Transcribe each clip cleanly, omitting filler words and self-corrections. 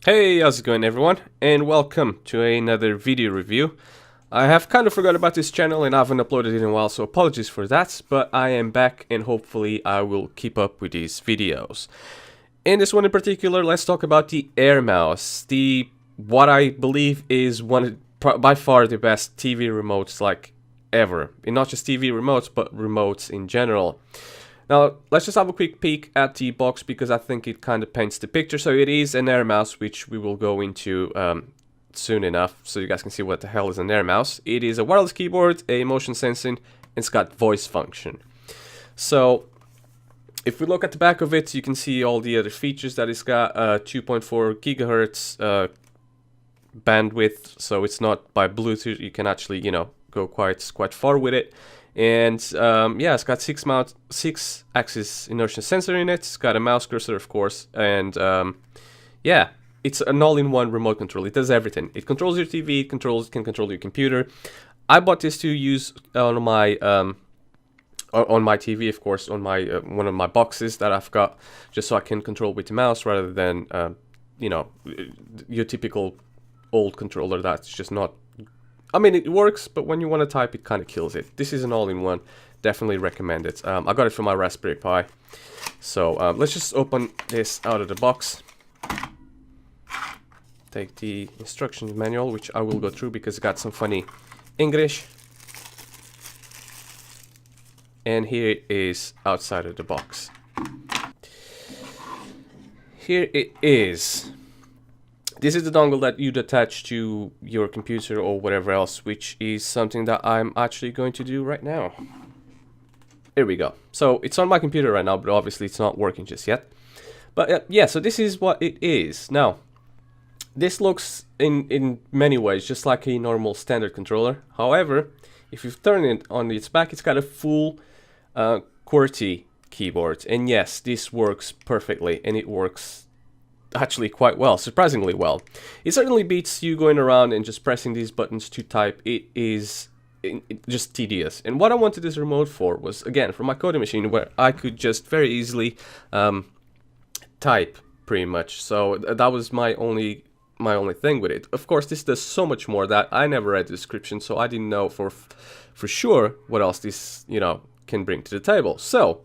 Hey, how's it going everyone? And welcome to another video review. I have kind of forgot about this channel and I haven't uploaded it in a while, so apologies for that, but I am back and hopefully I will keep up with these videos. In this one in particular, let's talk about the Air Mouse, what I believe is by far the best TV remotes like ever. And not just TV remotes, but remotes in general. Now, let's just have a quick peek at the box because I think it kind of paints the picture. So it is an Air Mouse, which we will go into soon enough, so you guys can see what the hell is an Air Mouse. It is a wireless keyboard, a motion sensing, and it's got voice function. So if we look at the back of it, you can see all the other features that it's got. 2.4 gigahertz bandwidth, so it's not by Bluetooth. You can actually, go quite far with it. And yeah, it's got six axis inertia sensor in it. It's got a mouse cursor, of course, and yeah, it's an all-in-one remote control. It does everything. It controls your TV. It can control your computer. I bought this to use on my TV, of course, on my one of my boxes that I've got, just so I can control with the mouse rather than your typical old controller that's just not. I mean, it works, but when you want to type, it kind of kills it. This is an all-in-one. Definitely recommend it. I got it for my Raspberry Pi. So let's just open this out of the box. Take the instructions manual, which I will go through because it got some funny English. And here it is outside of the box. Here it is. This is the dongle that you'd attach to your computer or whatever else, which is something that I'm actually going to do right now. Here we go. So it's on my computer right now, but obviously it's not working just yet. But yeah, so this is what it is. Now, this looks in many ways just like a normal standard controller. However, if you turn it on its back, it's got a full QWERTY keyboard. And yes, this works perfectly, and it works actually quite well, surprisingly well. It certainly beats you going around and just pressing these buttons to type. It is just tedious. And what I wanted this remote for was, again, for my coding machine, where I could just very easily type pretty much. So that was my only thing with it. Of course, this does so much more that I never read the description, so I didn't know for sure what else this can bring to the table. So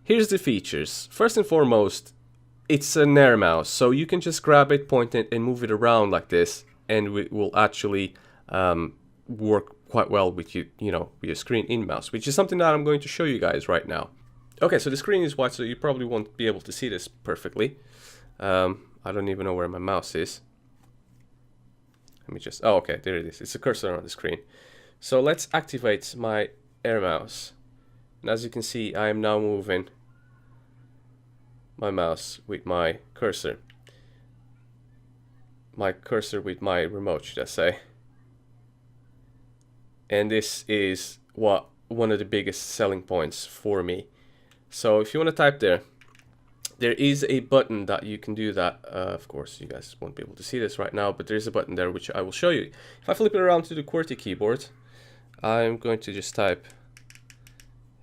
here's the features. First and foremost, it's an Air Mouse, so you can just grab it, point it, and move it around like this, and it will actually work quite well with with your screen in mouse, which is something that I'm going to show you guys right now. Okay, so the screen is white, so you probably won't be able to see this perfectly. I don't even know where my mouse is. Let me just, oh, okay, there it is. It's a cursor on the screen. So let's activate my Air Mouse. And as you can see, I am now moving my mouse with my cursor. My cursor with my remote, should I say. And this is one of the biggest selling points for me. So if you want to type there is a button that you can do that. Of course, you guys won't be able to see this right now, but there's a button there which I will show you. If I flip it around to the QWERTY keyboard, I'm going to just type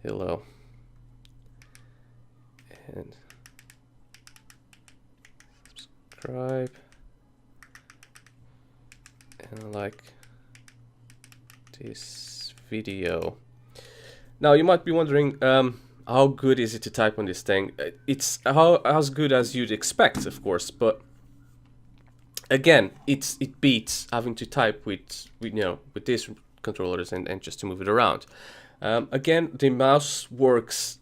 hello. And subscribe, and like this video. Now you might be wondering, how good is it to type on this thing? It's as good as you'd expect, of course, but again, it beats having to type with these controllers and just to move it around. Again, the mouse works.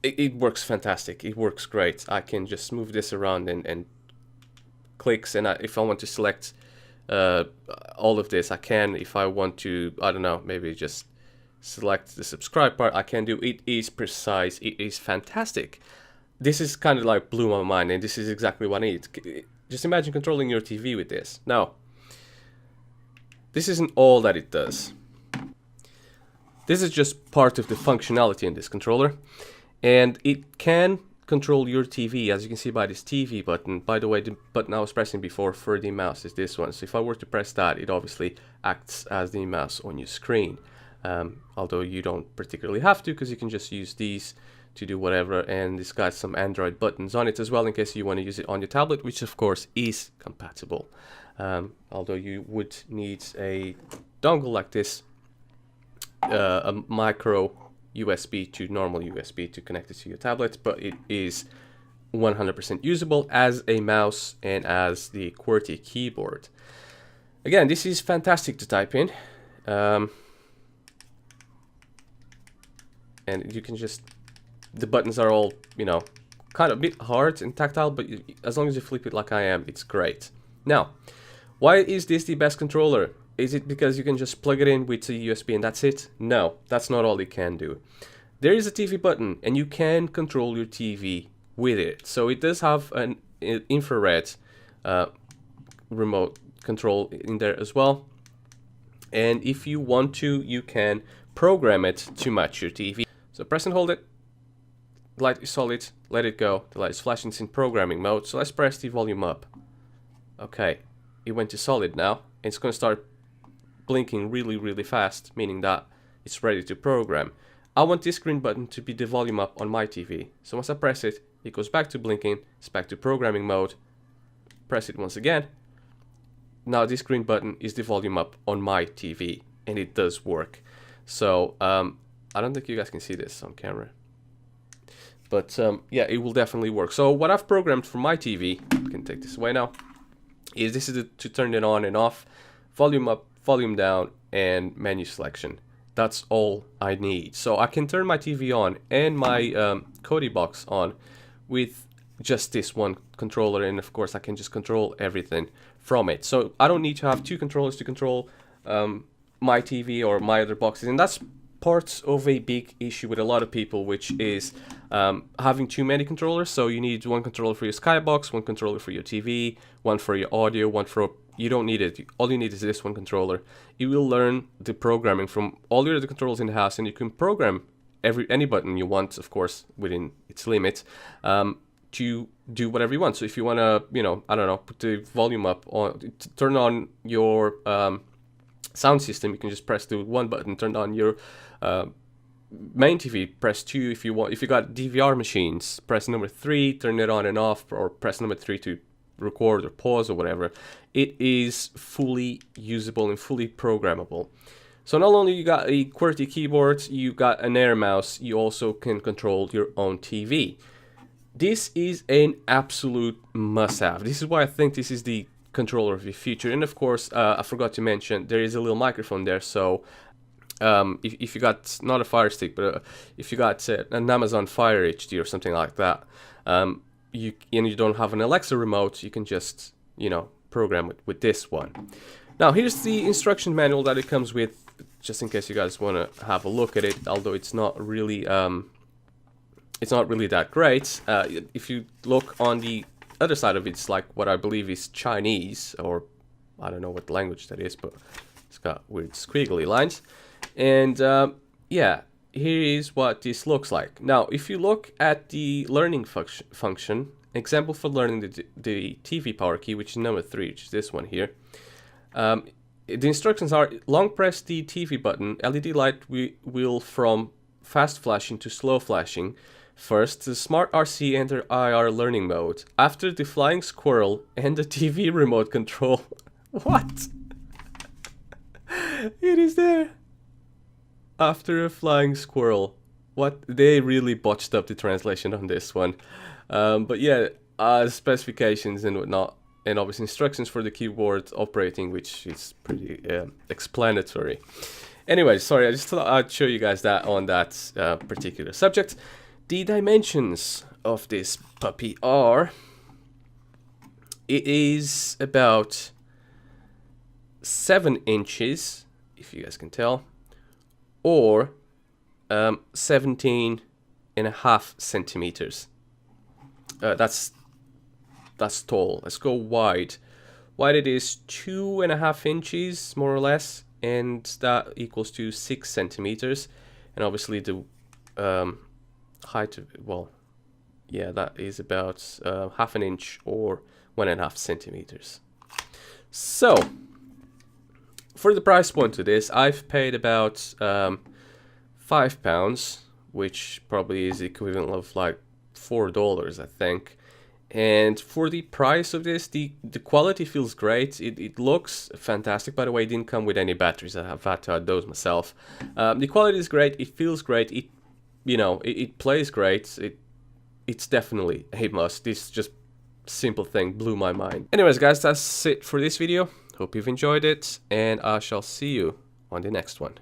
It works fantastic. It works great. I can just move this around and clicks, and if I want to select all of this, I can. If I want to, I don't know, maybe just select the subscribe part, I can do. It is precise. It is fantastic. This is kind of like blew my mind, and this is exactly what I need. Just imagine controlling your TV with this. Now, this isn't all that it does. This is just part of the functionality in this controller, and it can control your TV, as you can see by this TV button. By the way, the button I was pressing before for the mouse is this one. So if I were to press that, it obviously acts as the mouse on your screen. Although you don't particularly have to, because you can just use these to do whatever, and it's got some Android buttons on it as well in case you want to use it on your tablet, which of course is compatible. Although you would need a dongle like this, a micro USB to normal USB to connect it to your tablet, but it is 100% usable as a mouse and as the QWERTY keyboard. Again, this is fantastic to type in, and you can just, the buttons are all, you know, kind of a bit hard and tactile, but as long as you flip it like I am, it's great. Now, why is this the best controller? Is it because you can just plug it in with a USB and that's it? No, that's not all it can do. There is a TV button and you can control your TV with it. So it does have an infrared remote control in there as well. And if you want to, you can program it to match your TV. So press and hold it. The light is solid. Let it go. The light is flashing. It's in programming mode. So let's press the volume up. Okay, it went to solid now. It's going to start blinking really, really fast, meaning that it's ready to program. I want this green button to be the volume up on my TV. So once I press it, it goes back to blinking. It's back to programming mode. Press it once again. Now this green button is the volume up on my TV, and it does work. So I don't think you guys can see this on camera, but yeah, it will definitely work. So what I've programmed for my TV, I can take this away now, is this is to turn it on and off, volume up, volume down, and menu selection. That's all I need. So I can turn my TV on and my Kodi box on with just this one controller, and of course I can just control everything from it. So I don't need to have two controllers to control my TV or my other boxes, and that's part of a big issue with a lot of people, which is having too many controllers. So you need one controller for your Skybox, one controller for your TV, one for your audio, one for, you don't need it. All you need is this one controller. You will learn the programming from all your other controllers in the house, and you can program any button you want, of course, within its limit, to do whatever you want. So if you want to, you know, I don't know, put the volume up, on, turn on your sound system, you can just press the one button. Turn on your main TV, press 2 if you want. If you got DVR machines, press number 3, turn it on and off, or press number 3 to record or pause or whatever. It is fully usable and fully programmable. So not only you got a QWERTY keyboard, you got an Air mouse, you also can control your own TV. This is an absolute must-have. This is why I think this is the controller of the future. And of course, I forgot to mention, there is a little microphone there. So if you got, not a Fire Stick, but if you got an Amazon Fire HD or something like that, you don't have an Alexa remote, you can just, you know, program it with this one. Now here's the instruction manual that it comes with, just in case you guys want to have a look at it, although it's not really that great. If you look on the other side of it, it's like what I believe is Chinese, or I don't know what language that is, but it's got weird squiggly lines. And yeah, here is what this looks like. Now, if you look at the learning function, example for learning the TV power key, which is number 3, which is this one here. The instructions are: long press the TV button, LED light will from fast flashing to slow flashing. First, the Smart RC enter IR learning mode. After the flying squirrel and the TV remote control. What? It is there. After a flying squirrel. What? They really botched up the translation on this one. But yeah, specifications and whatnot, and obviously instructions for the keyboard operating, which is pretty explanatory. Anyway, sorry, I just thought I'd show you guys that on that particular subject. The dimensions of this puppy are, it is about 7 inches, if you guys can tell, or 17.5 centimeters. That's tall. Let's go wide. Wide it is 2.5 inches, more or less, and that equals to 6 centimeters. And obviously the height of, well, yeah, that is about half an inch or 1.5 centimeters. So for the price point to this, I've paid about £5, which probably is the equivalent of like $4, I think. And for the price of this, the quality feels great. It looks fantastic. By the way, it didn't come with any batteries. I've had to add those myself. The quality is great. It feels great. It plays great. It's definitely a must. This just simple thing blew my mind. Anyways, guys, that's it for this video. Hope you've enjoyed it, and I shall see you on the next one.